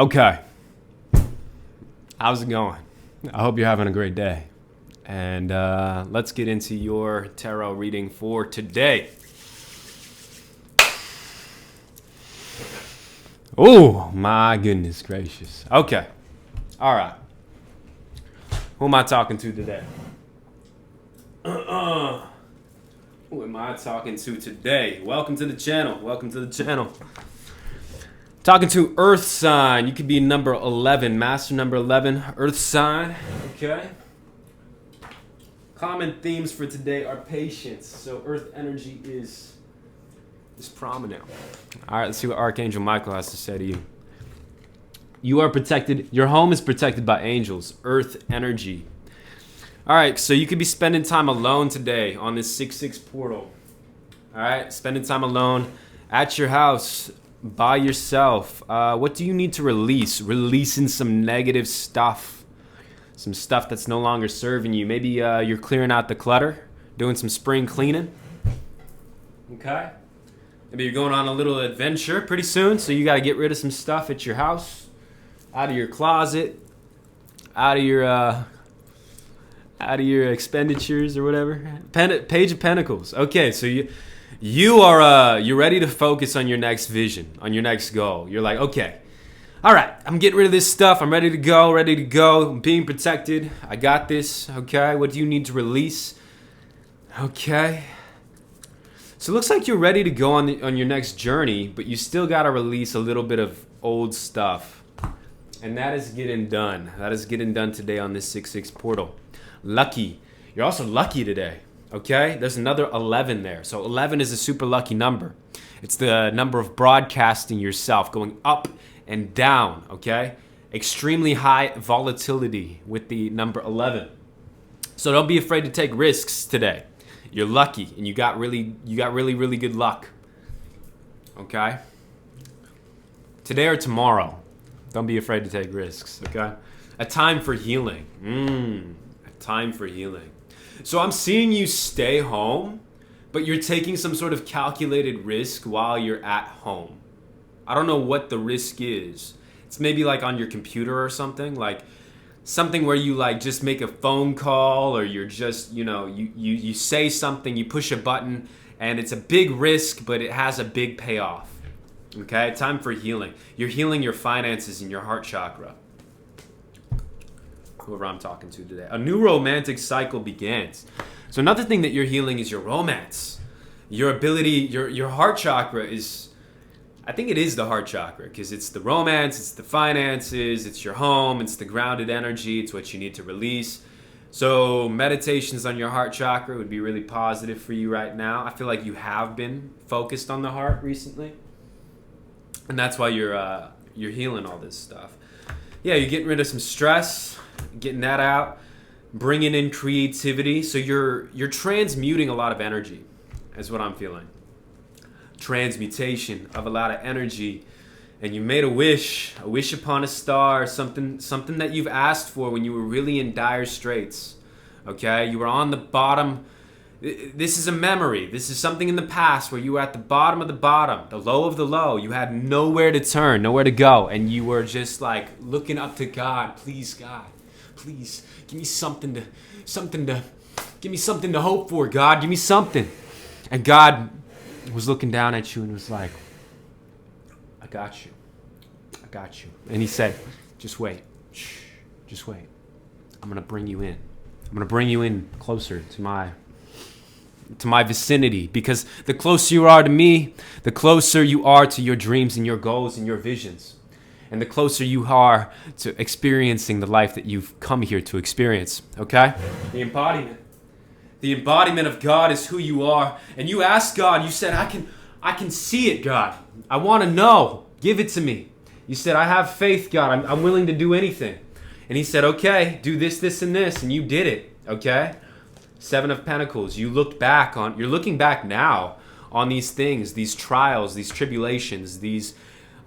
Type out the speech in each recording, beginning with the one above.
Okay. How's it going? I hope you're having a great day. And let's get into your tarot reading for today. Oh, my goodness gracious. Okay. All right. Who am I talking to today? Who am I talking to today? Welcome to the channel. Talking to Earth sign. You could be number 11. Master number 11. Earth sign. Okay. Common themes for today are patience. So Earth energy is prominent. All right, let's see what Archangel Michael has to say to you. You are protected. Your home is protected by angels. Earth energy. All right, so you could be spending time alone today on this 6/6 portal. All right, spending time alone at your house by yourself. What do you need to release? Releasing some negative stuff. Some stuff that's no longer serving you. Maybe you're clearing out the clutter, doing some spring cleaning. Okay. Maybe you're going on a little adventure pretty soon, so you got to get rid of some stuff at your house, out of your closet, out of your expenditures or whatever. Page of Pentacles. Okay, so you're ready to focus on your next vision, on your next goal. You're like, okay, all right, I'm getting rid of this stuff. I'm ready to go. I'm being protected. I got this. Okay, what do you need to release? Okay. So it looks like you're ready to go on your next journey, but you still got to release a little bit of old stuff. And that is getting done. That is getting done today on this 6/6 portal. Lucky. You're also lucky today. Okay? There's another 11 there. So 11 is a super lucky number. It's the number of broadcasting yourself, going up and down. Okay? Extremely high volatility with the number 11. So don't be afraid to take risks today. You're lucky, and you got really good luck. Okay? Today or tomorrow, don't be afraid to take risks. Okay? A time for healing. A time for healing. So I'm seeing you stay home, but you're taking some sort of calculated risk while you're at home. I don't know what the risk is. It's maybe like on your computer or something, like something where you like just make a phone call, or you're just, you say something, you push a button, and it's a big risk, but it has a big payoff. Okay, time for healing. You're healing your finances and your heart chakra. Whoever I'm talking to today. A new romantic cycle begins. So another thing that you're healing is your romance. Your ability, your heart chakra is, I think it is the heart chakra, because it's the romance, it's the finances, it's your home, it's the grounded energy, it's what you need to release. So meditations on your heart chakra would be really positive for you right now. I feel like you have been focused on the heart recently, and that's why you're healing all this stuff. Yeah, you're getting rid of some stress, getting that out, bringing in creativity. So you're transmuting a lot of energy, is what I'm feeling. Transmutation of a lot of energy, and you made a wish upon a star, something that you've asked for when you were really in dire straits. Okay, you were on the bottom. This is a memory. This is something in the past where you were at the bottom of the bottom, the low of the low. You had nowhere to turn, nowhere to go, and you were just like looking up to God. Please, God, please give me something to hope for. God, give me something. And God was looking down at you and was like, I got you. And he said, just wait. Shh, just wait. I'm going to bring you in. I'm going to bring you in closer to my vicinity, because the closer you are to me, the closer you are to your dreams and your goals and your visions. And the closer you are to experiencing the life that you've come here to experience. Okay? The embodiment. The embodiment of God is who you are. And you asked God, you said, I can see it, God. I want to know. Give it to me. You said, I have faith, God. I'm willing to do anything. And he said, okay, do this, and this. And you did it, okay? 7 of Pentacles. You're looking back now on these things, these trials, these tribulations, these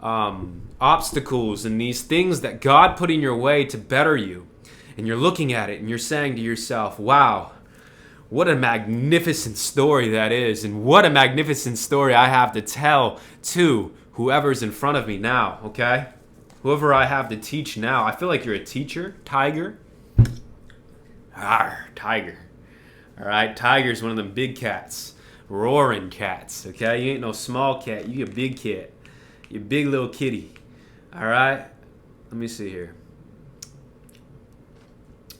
obstacles, and these things that God put in your way to better you. And you're looking at it and you're saying to yourself, wow, what a magnificent story that is, and what a magnificent story I have to tell to whoever's in front of me now, okay? Whoever I have to teach now, I feel like you're a teacher. Tiger. Arr, tiger. All right, tiger's one of them big cats. Roaring cats, okay? You ain't no small cat. You a big cat. You a big little kitty. All right? Let me see here.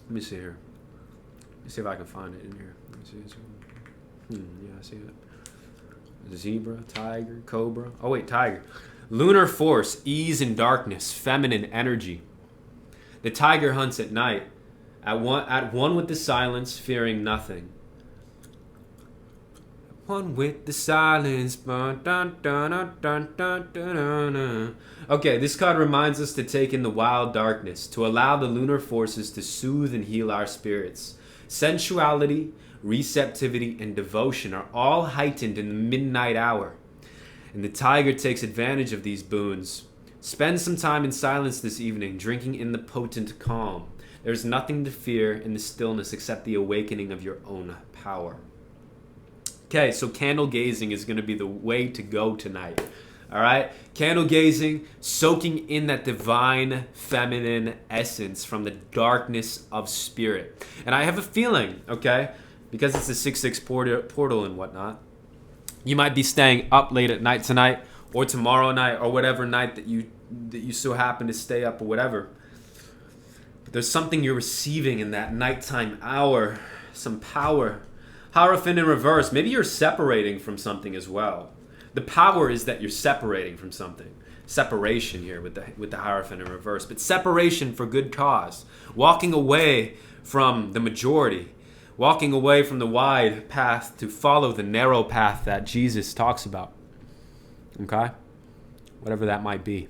Let me see if I can find it in here. Let me see. Yeah, I see it. Zebra, tiger, cobra. Oh, wait, tiger. Lunar force, ease and darkness, feminine energy. The tiger hunts at night, at one with the silence, fearing nothing. One with the silence. Okay, this card reminds us to take in the wild darkness, to allow the lunar forces to soothe and heal our spirits. Sensuality, receptivity, and devotion are all heightened in the midnight hour. And the tiger takes advantage of these boons. Spend some time in silence this evening, drinking in the potent calm. There's nothing to fear in the stillness except the awakening of your own power. Okay, so candle gazing is going to be the way to go tonight. All right? Candle gazing, soaking in that divine feminine essence from the darkness of spirit. And I have a feeling, okay, because it's a 6/6 portal and whatnot, you might be staying up late at night tonight or tomorrow night or whatever night that you so happen to stay up or whatever. But there's something you're receiving in that nighttime hour, some power. Hierophant in reverse. Maybe you're separating from something as well. The power is that you're separating from something. Separation here with the Hierophant in reverse. But separation for good cause. Walking away from the majority. Walking away from the wide path to follow the narrow path that Jesus talks about. Okay? Whatever that might be.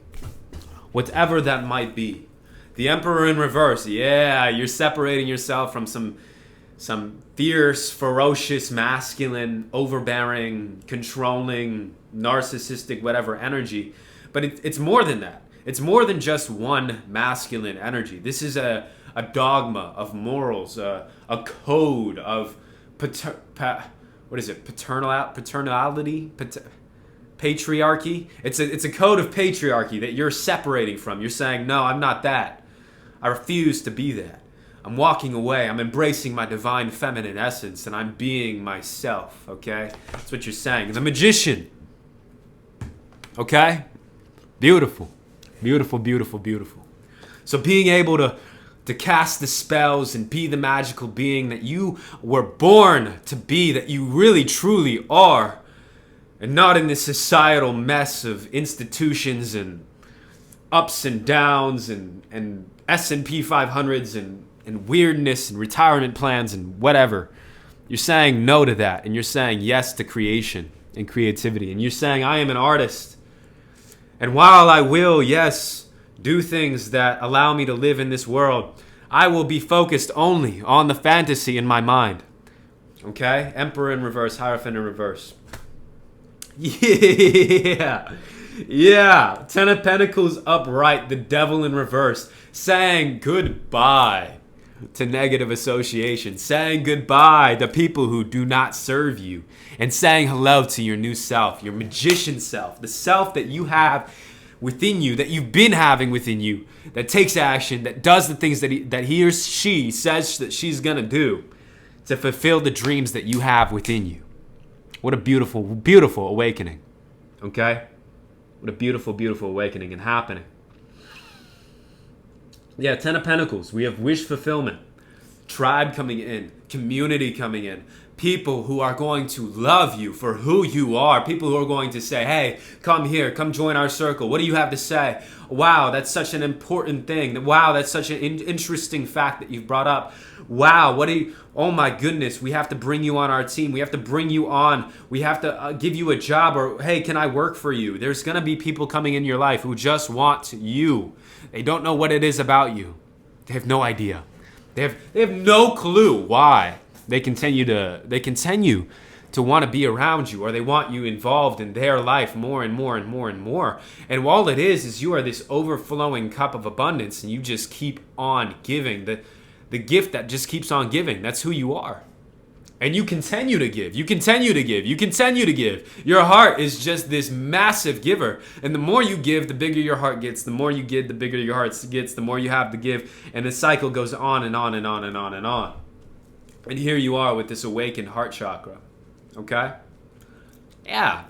Whatever that might be. The Emperor in reverse. Yeah, you're separating yourself from some fierce, ferocious, masculine, overbearing, controlling, narcissistic, whatever energy. But it's more than that. It's more than just one masculine energy. This is a dogma of morals, a code of paternality, patriarchy. It's a code of patriarchy that you're separating from. You're saying, no, I'm not that. I refuse to be that. I'm walking away. I'm embracing my divine feminine essence, and I'm being myself, okay? That's what you're saying. The Magician, okay? Beautiful. Beautiful, beautiful, beautiful. So being able to cast the spells and be the magical being that you were born to be, that you really, truly are, and not in this societal mess of institutions and ups and downs and S&P 500s and weirdness and retirement plans and whatever. You're saying no to that, and you're saying yes to creation and creativity, and you're saying I am an artist, and while I will, yes, do things that allow me to live in this world, I will be focused only on the fantasy in my mind. Okay? Emperor in reverse, Hierophant in reverse. Yeah. Yeah. Ten of Pentacles upright, the Devil in reverse, saying goodbye to negative association, saying goodbye to people who do not serve you, and saying hello to your new self, your magician self, the self that you have within you, that you've been having within you, that takes action, that does the things that he or she says that she's gonna do to fulfill the dreams that you have within you. What a beautiful, beautiful awakening. Okay? What a beautiful, beautiful awakening and happening. Yeah, Ten of Pentacles. We have wish fulfillment. Tribe coming in. Community coming in. People who are going to love you for who you are. People who are going to say, hey, come here. Come join our circle. What do you have to say? Wow, that's such an important thing. Wow, that's such an interesting fact that you've brought up. Wow, oh my goodness, we have to bring you on our team. We have to bring you on. We have to give you a job, or hey, can I work for you? There's going to be people coming in your life who just want you. They don't know what it is about you. They have no idea. They have no clue why they continue to want to be around you, or they want you involved in their life more and more and more and more. And all it is you are this overflowing cup of abundance, and you just keep on giving. The gift that just keeps on giving. That's who you are. And you continue to give. You continue to give. You continue to give. Your heart is just this massive giver. And the more you give, the bigger your heart gets. The more you give, the bigger your heart gets. The more you have to give. And the cycle goes on and on and on and on and on. And here you are with this awakened heart chakra. Okay? Yeah.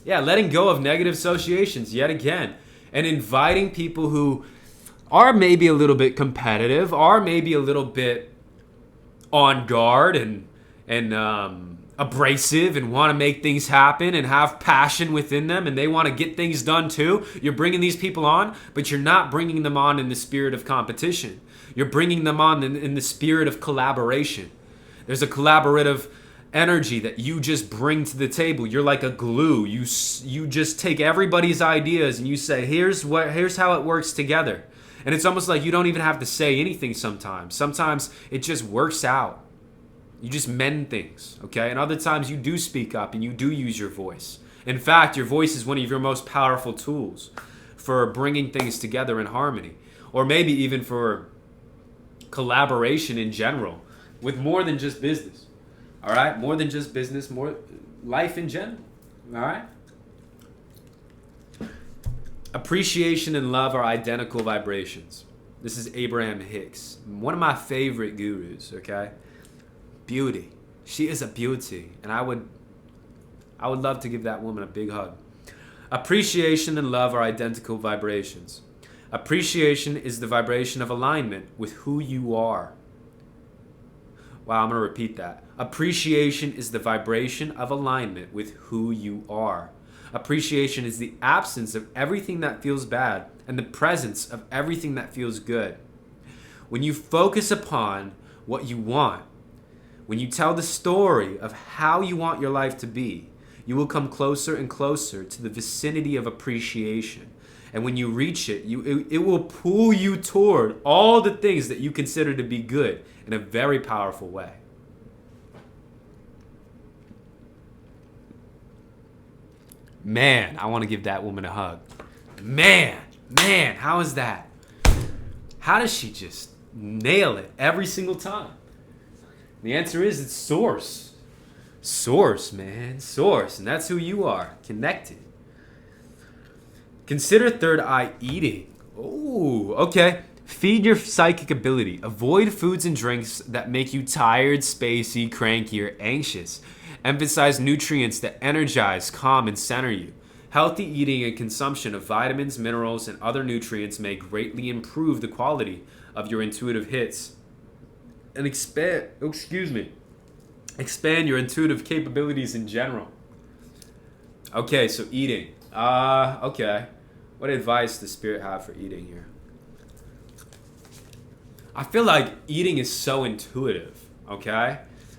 Yeah, letting go of negative associations yet again. And inviting people who are maybe a little bit competitive, are maybe a little bit on guard and abrasive and want to make things happen and have passion within them and they want to get things done too. You're bringing these people on, but you're not bringing them on in the spirit of competition. You're bringing them on in the spirit of collaboration. There's a collaborative energy that you just bring to the table. You're like a glue. You just take everybody's ideas and you say, here's how it works together. And it's almost like you don't even have to say anything sometimes. Sometimes it just works out. You just mend things, okay? And other times you do speak up and you do use your voice. In fact, your voice is one of your most powerful tools for bringing things together in harmony. Or maybe even for collaboration in general with more than just business. All right? More than just business, more life in general. All right? Appreciation and love are identical vibrations. This is Abraham Hicks, one of my favorite gurus, okay? Beauty. She is a beauty, and I would love to give that woman a big hug. Appreciation and love are identical vibrations. Appreciation is the vibration of alignment with who you are. Wow, I'm going to repeat that. Appreciation is the vibration of alignment with who you are. Appreciation is the absence of everything that feels bad and the presence of everything that feels good. When you focus upon what you want, when you tell the story of how you want your life to be, you will come closer and closer to the vicinity of appreciation. And when you reach it, it will pull you toward all the things that you consider to be good in a very powerful way. Man, I want to give that woman a hug. Man, how is that? How does she just nail it every single time? The answer is it's source. Source, man, source. And that's who you are, connected. Consider third eye eating. Oh, okay. Feed your psychic ability. Avoid foods and drinks that make you tired, spacey, cranky, or anxious. Emphasize nutrients that energize, calm, and center you. Healthy eating and consumption of vitamins, minerals, and other nutrients may greatly improve the quality of your intuitive hits and expand your intuitive capabilities in general. Okay, so eating. Okay. What advice does Spirit have for eating here? I feel like eating is so intuitive, okay?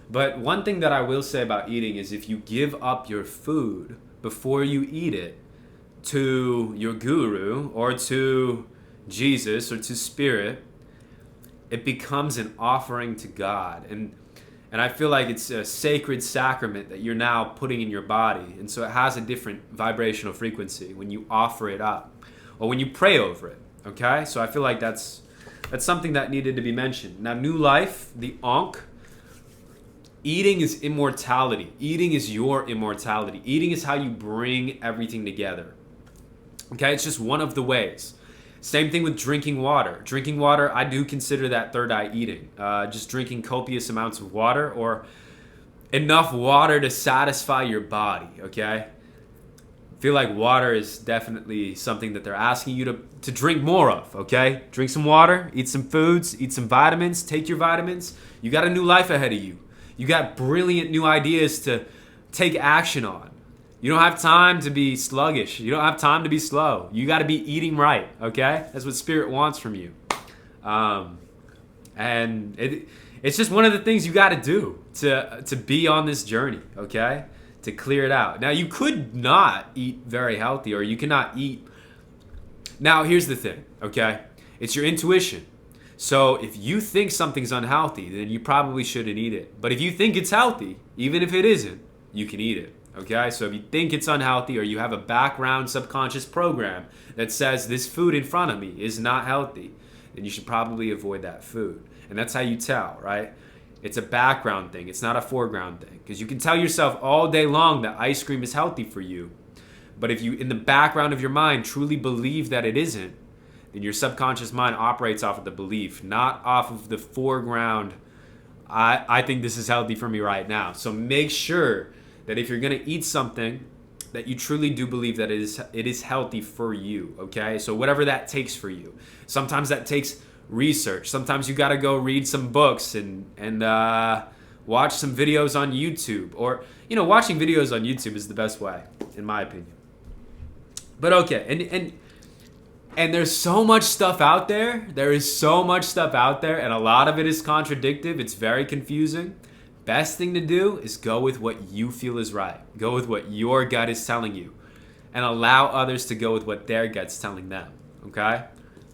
But one thing that I will say about eating is if you give up your food before you eat it to your guru or to Jesus or to Spirit, it becomes an offering to God. And I feel like it's a sacred sacrament that you're now putting in your body. And so it has a different vibrational frequency when you offer it up or when you pray over it, okay? So I feel like that's something that needed to be mentioned. Now, New Life, the Ankh, eating is immortality. Eating is your immortality. Eating is how you bring everything together. Okay, it's just one of the ways. Same thing with drinking water. Drinking water, I do consider that third eye eating. Just drinking copious amounts of water or enough water to satisfy your body, okay? I feel like water is definitely something that they're asking you to drink more of, okay? Drink some water, eat some foods, eat some vitamins, take your vitamins. You got a new life ahead of you. You got brilliant new ideas to take action on. You don't have time to be sluggish. You don't have time to be slow. You got to be eating right, okay? That's what Spirit wants from you. And it's just one of the things you got to do to be on this journey, okay? To clear it out. Now, you could not eat very healthy or you cannot eat. Now, here's the thing, okay? It's your intuition. So if you think something's unhealthy, then you probably shouldn't eat it. But if you think it's healthy, even if it isn't, you can eat it. Okay, so if you think it's unhealthy or you have a background subconscious program that says this food in front of me is not healthy, then you should probably avoid that food. And that's how you tell, right? It's a background thing. It's not a foreground thing. Because you can tell yourself all day long that ice cream is healthy for you. But if you, in the background of your mind, truly believe that it isn't, then your subconscious mind operates off of the belief, not off of the foreground. I think this is healthy for me right now. So make sure that if you're going to eat something, that you truly do believe that it is healthy for you, okay? So whatever that takes for you. Sometimes that takes research. Sometimes you got to go read some books and watch some videos on YouTube. Or, watching videos on YouTube is the best way, in my opinion. But okay, and there's so much stuff out there. There is so much stuff out there, and a lot of it is contradictive. It's very confusing. Best thing to do is go with what you feel is right. Go with what your gut is telling you, and allow others to go with what their gut's telling them, okay?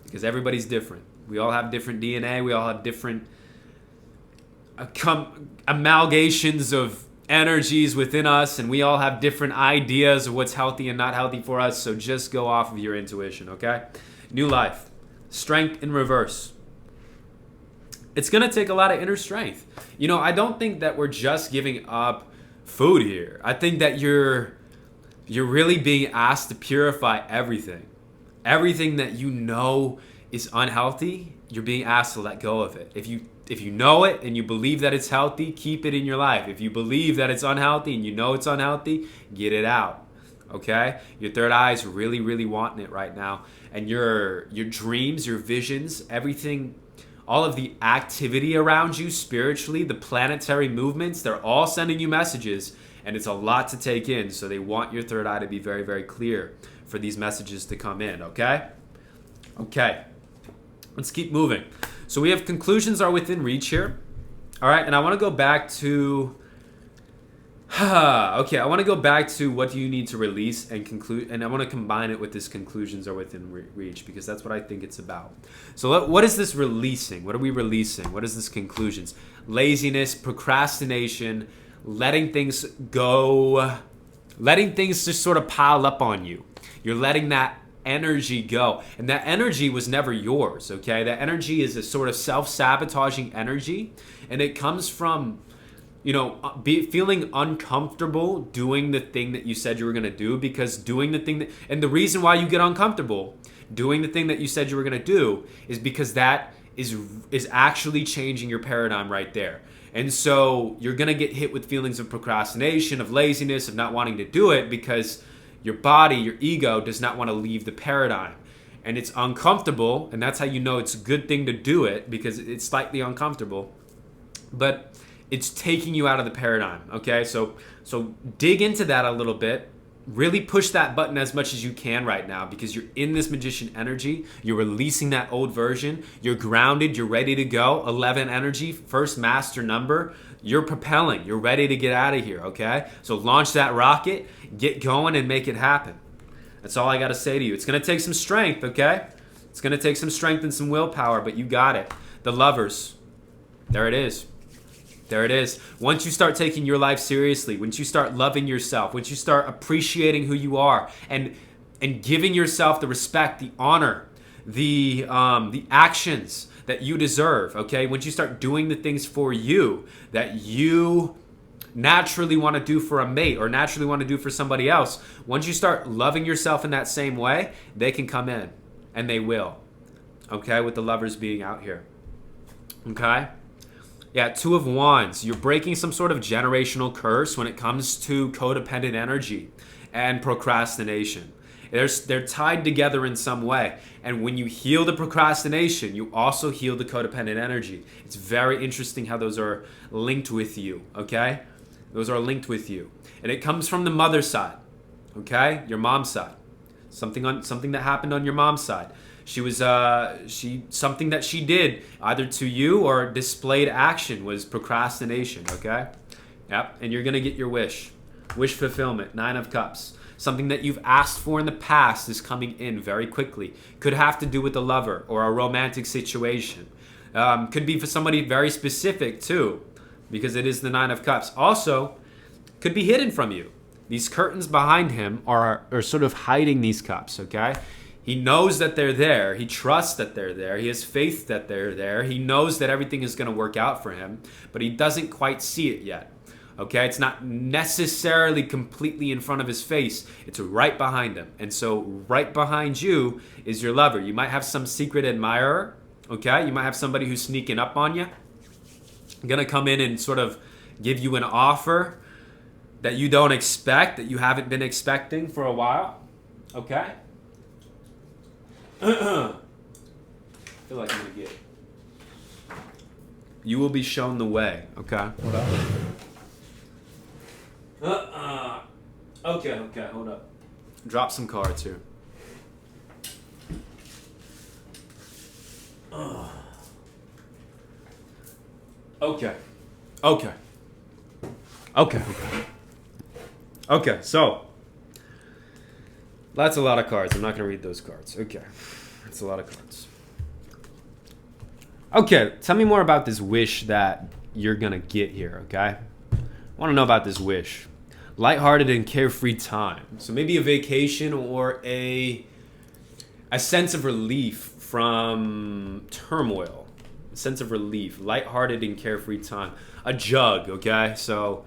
Because everybody's different. We all have different DNA. We all have different amalgamations of energies within us, and we all have different ideas of what's healthy and not healthy for us. So just go off of your intuition, okay? New life. Strength in reverse. It's going to take a lot of inner strength. I don't think that we're just giving up food here. I think that you're really being asked to purify everything. Everything that you know is unhealthy, you're being asked to let go of it. If you know it and you believe that it's healthy, keep it in your life. If you believe that it's unhealthy and you know it's unhealthy, get it out. Okay? Your third eye is really, really wanting it right now. And your dreams, your visions, everything, all of the activity around you spiritually, the planetary movements, they're all sending you messages, and it's a lot to take in. So they want your third eye to be very, very clear for these messages to come in, okay? Okay. Let's keep moving. So we have conclusions are within reach here. All right, and I want to go back to okay, I want to go back to what do you need to release and conclude, and I want to combine it with this conclusions are within reach, because that's what I think it's about. So what is this releasing? What are we releasing? What is this conclusions? Laziness, procrastination, letting things go, letting things just sort of pile up on you. You're letting that energy go, and that energy was never yours, okay? That energy is a sort of self-sabotaging energy, and it comes from feeling uncomfortable doing the thing that you said you were going to do, because doing the thing that, and the reason why you get uncomfortable doing the thing that you said you were going to do is because that is actually changing your paradigm right there. And so you're going to get hit with feelings of procrastination, of laziness, of not wanting to do it, because your body, your ego does not want to leave the paradigm. And it's uncomfortable, and that's how you know it's a good thing to do it, because it's slightly uncomfortable. But it's taking you out of the paradigm, okay? So dig into that a little bit. Really push that button as much as you can right now, because you're in this magician energy. You're releasing that old version. You're grounded. You're ready to go. 11 energy, first master number. You're propelling. You're ready to get out of here, okay? So launch that rocket, get going, and make it happen. That's all I got to say to you. It's going to take some strength, okay? It's going to take some strength and some willpower, but you got it. The lovers. There it is. There it is. Once you start taking your life seriously, once you start loving yourself, once you start appreciating who you are, and giving yourself the respect, the honor, the actions that you deserve, okay? Once you start doing the things for you that you naturally want to do for a mate or naturally want to do for somebody else, once you start loving yourself in that same way, they can come in, and they will, okay? With the lovers being out here, okay? Yeah, Two of Wands. You're breaking some sort of generational curse when it comes to codependent energy and procrastination. They're tied together in some way. And when you heal the procrastination, you also heal the codependent energy. It's very interesting how those are linked with you, okay? Those are linked with you. And it comes from the mother side, okay? Your mom's side. Something that happened on your mom's side. She was something that she did either to you or displayed action was procrastination, okay? Yep, and you're going to get your wish. Wish fulfillment, 9 of Cups. Something that you've asked for in the past is coming in very quickly. Could have to do with a lover or a romantic situation. Could be for somebody very specific too, because it is the 9 of Cups. Also, could be hidden from you. These curtains behind him are sort of hiding these cups, okay? He knows that they're there. He trusts that they're there. He has faith that they're there. He knows that everything is going to work out for him, but he doesn't quite see it yet. Okay, it's not necessarily completely in front of his face. It's right behind him. And so right behind you is your lover. You might have some secret admirer. Okay, you might have somebody who's sneaking up on you. Gonna come in and sort of give you an offer that you don't expect, that you haven't been expecting for a while. Okay? I feel like I'm gonna get it. You will be shown the way. Okay? Hold up. Okay, hold up. Drop some cards here. Okay, so that's a lot of cards. I'm not going to read those cards. Okay, that's a lot of cards. Okay, tell me more about this wish that you're going to get here, okay? I want to know about this wish. Lighthearted and carefree time. So maybe a vacation or a sense of relief from turmoil. A sense of relief. Lighthearted and carefree time. A jug, okay? So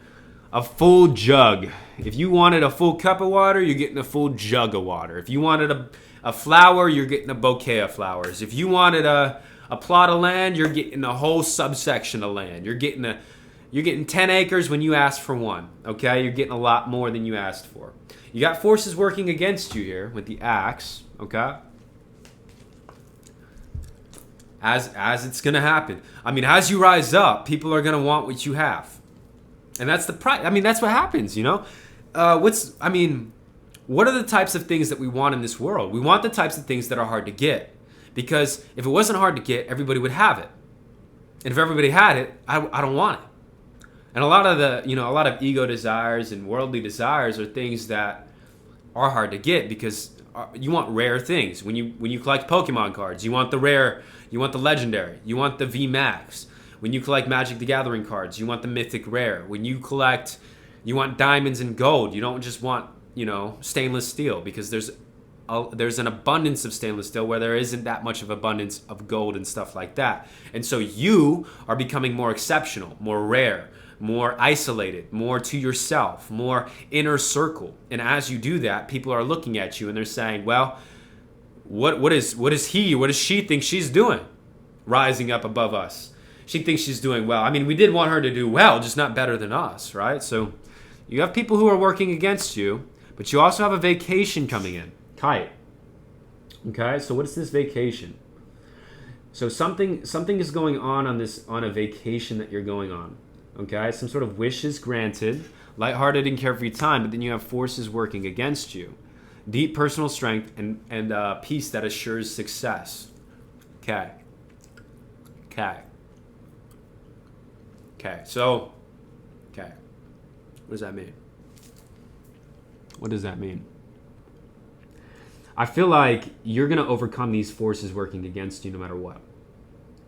a full jug. If you wanted a full cup of water, you're getting a full jug of water. If you wanted a flower, you're getting a bouquet of flowers. If you wanted a plot of land, you're getting a whole subsection of land. You're getting 10 acres when you asked for one, okay? You're getting a lot more than you asked for. You got forces working against you here with the axe, okay? As it's going to happen. I mean, as you rise up, people are going to want what you have. And that's the price. I mean, that's what happens, you know? What are the types of things that we want in this world? We want the types of things that are hard to get. Because if it wasn't hard to get, everybody would have it. And if everybody had it, I don't want it. And a lot of ego desires and worldly desires are things that are hard to get because you want rare things. When you collect Pokemon cards, you want the rare, you want the legendary, you want the VMAX. When you collect Magic the Gathering cards, you want the mythic rare. When you collect, you want diamonds and gold. You don't just want, stainless steel because there's an abundance of stainless steel where there isn't that much of abundance of gold and stuff like that. And so you are becoming more exceptional, more rare, more isolated, more to yourself, more inner circle. And as you do that, people are looking at you and they're saying, well, what does she think she's doing rising up above us? She thinks she's doing well. I mean, we did want her to do well, just not better than us, right? So you have people who are working against you, but you also have a vacation coming in. Kite. Okay, so what is this vacation? So something is going on a vacation that you're going on. Okay, some sort of wish is granted, lighthearted and carefree time, but then you have forces working against you. Deep personal strength and peace that assures success. Okay. So, what does that mean? What does that mean? I feel like you're going to overcome these forces working against you no matter what.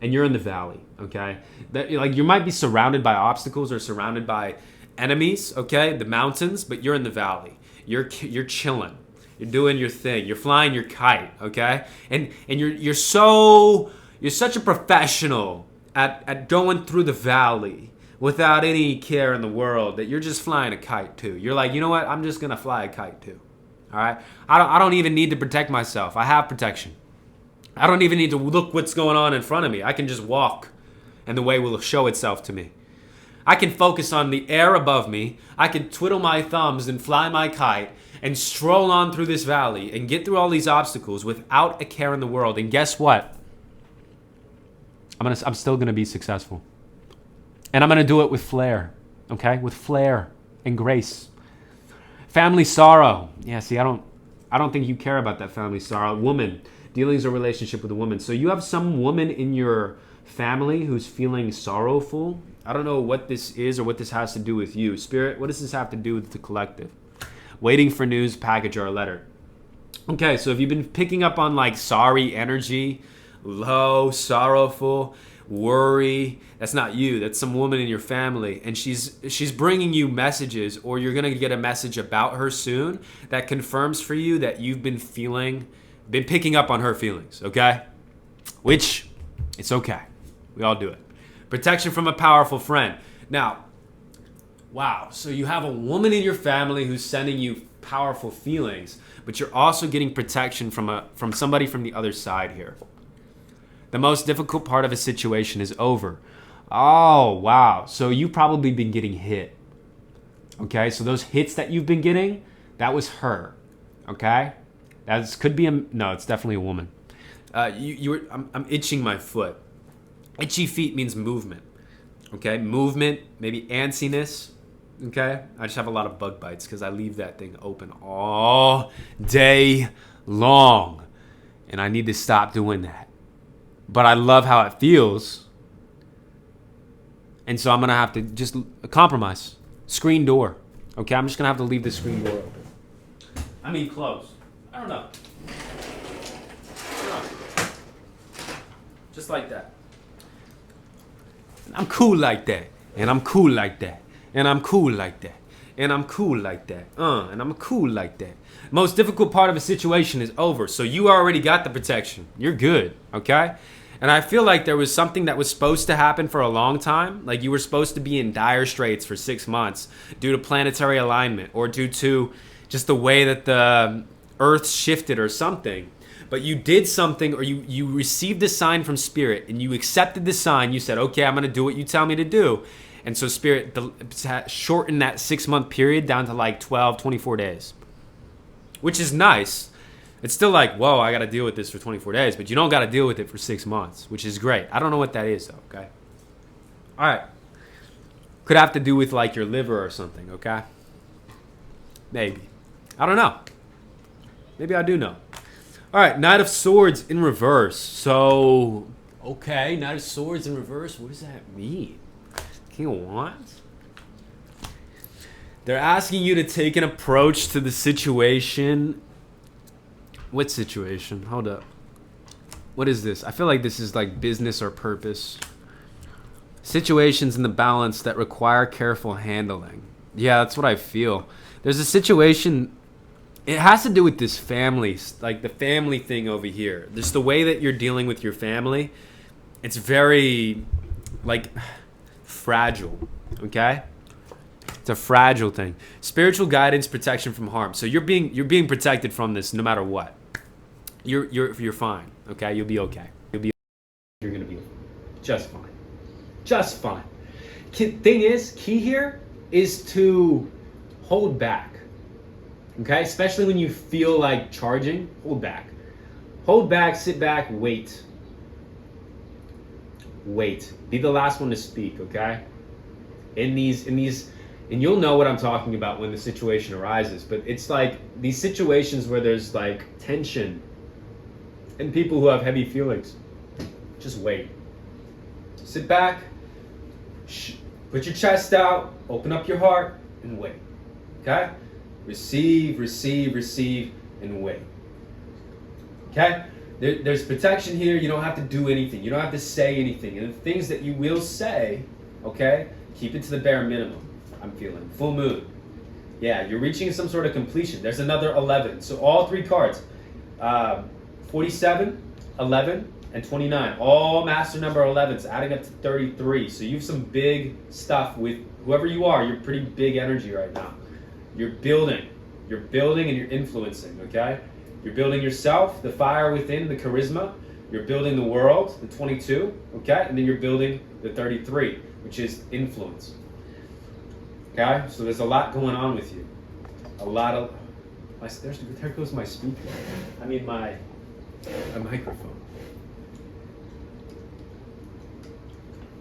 And you're in the valley, okay? You might be surrounded by obstacles or surrounded by enemies, okay? The mountains, but you're in the valley. You're chilling. You're doing your thing. You're flying your kite, okay? And you're such a professional at going through the valley without any care in the world that you're just flying a kite too. You're like, you know what? I'm just going to fly a kite too. All right? I don't even need to protect myself. I have protection. I don't even need to look what's going on in front of me. I can just walk and the way will show itself to me. I can focus on the air above me. I can twiddle my thumbs and fly my kite and stroll on through this valley and get through all these obstacles without a care in the world. And guess what? I'm still going to be successful. And I'm going to do it with flair, okay? With flair and grace. Family sorrow. Yeah, see, I don't think you care about that family sorrow. Woman, dealings or relationship with a woman. So you have some woman in your family who's feeling sorrowful. I don't know what this is or what this has to do with you. Spirit, what does this have to do with the collective? Waiting for news, package, or a letter. Okay, so if you've been picking up on like sorry energy, low, sorrowful, worry, that's not you. That's some woman in your family, and she's bringing you messages, or you're gonna get a message about her soon that confirms for you that you've been feeling been picking up on her feelings, okay? Which, it's okay. We all do it. Protection from a powerful friend. Now, wow, so you have a woman in your family who's sending you powerful feelings, but you're also getting protection from somebody from the other side here. The most difficult part of a situation is over. Oh, wow. So you've probably been getting hit. Okay, so those hits that you've been getting, that was her. Okay? That could be no, it's definitely a woman. I'm itching my foot. Itchy feet means movement. Okay, movement, maybe antsiness. Okay, I just have a lot of bug bites because I leave that thing open all day long, and I need to stop doing that. But I love how it feels, and so I'm gonna have to just compromise. Screen door. Okay, I'm just gonna have to leave the screen door open. I mean, closed. I don't know. Just like that. I'm cool like that, and I'm cool like that, and I'm cool like that, and I'm cool like that, and I'm cool like that. Most difficult part of a situation is over, so you already got the protection. You're good, okay? And I feel like there was something that was supposed to happen for a long time, like you were supposed to be in dire straits for 6 months due to planetary alignment or due to just the way that the Earth shifted or something. But you did something, or you received a sign from Spirit, and you accepted the sign. You said, okay, I'm going to do what you tell me to do. And so Spirit shortened that 6-month period down to like 12, 24 days, which is nice. It's still like, whoa, I got to deal with this for 24 days, but you don't got to deal with it for 6 months, which is great. I don't know what that is, though, okay? All right. Could have to do with like your liver or something, okay? Maybe. I don't know. Maybe I do know. All right, Knight of Swords in reverse. So, okay, Knight of Swords in reverse. What does that mean? King of Wands? They're asking you to take an approach to the situation. What situation? Hold up. What is this? I feel like this is like business or purpose. Situations in the balance that require careful handling. Yeah, that's what I feel. There's a situation. It has to do with this family, like the family thing over here. Just the way that you're dealing with your family. It's very, like, fragile, okay? It's a fragile thing. Spiritual guidance, protection from harm. So you're being protected from this no matter what. You're fine, okay? You'll be okay. You're gonna be just fine. Just fine. Key here is to hold back. Okay, especially when you feel like charging, hold back. Hold back, sit back, wait. Wait. Be the last one to speak, okay? And you'll know what I'm talking about when the situation arises, but it's like these situations where there's like tension and people who have heavy feelings. Just wait. Sit back, put your chest out, open up your heart, and wait. Okay? Receive, receive, receive, and wait. Okay? There's protection here. You don't have to do anything. You don't have to say anything. And the things that you will say, okay, keep it to the bare minimum, I'm feeling. Full moon. Yeah, you're reaching some sort of completion. There's another 11. So all three cards, 47, 11, and 29. All master number 11s, adding up to 33. So you have some big stuff with whoever you are. You're pretty big energy right now. You're building and you're influencing, okay? You're building yourself, the fire within, the charisma. You're building the world, the 22, okay? And then you're building the 33, which is influence. Okay? So there's a lot going on with you. A lot of... there goes my speaker. I mean my microphone.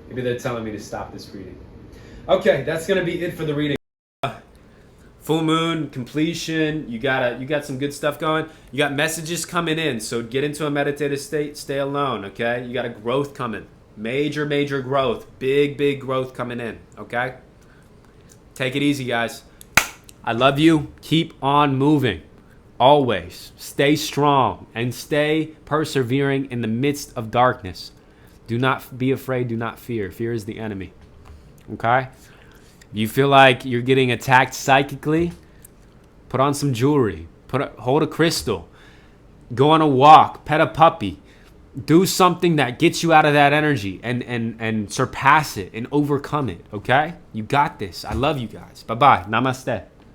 Maybe they're telling me to stop this reading. Okay, that's going to be it for the reading. Full moon, completion, you got some good stuff going. You got messages coming in, so get into a meditative state, stay alone, okay? You got a growth coming. Major growth. Big growth coming in, okay? Take it easy, guys. I love you. Keep on moving. Always. Stay strong and stay persevering in the midst of darkness. Do not be afraid, do not fear. Fear is the enemy, okay? You feel like you're getting attacked psychically? Put on some jewelry. Hold a crystal. Go on a walk, pet a puppy, do something that gets you out of that energy and surpass it and overcome it. Okay? You got this. I love you guys. Bye-bye. Namaste.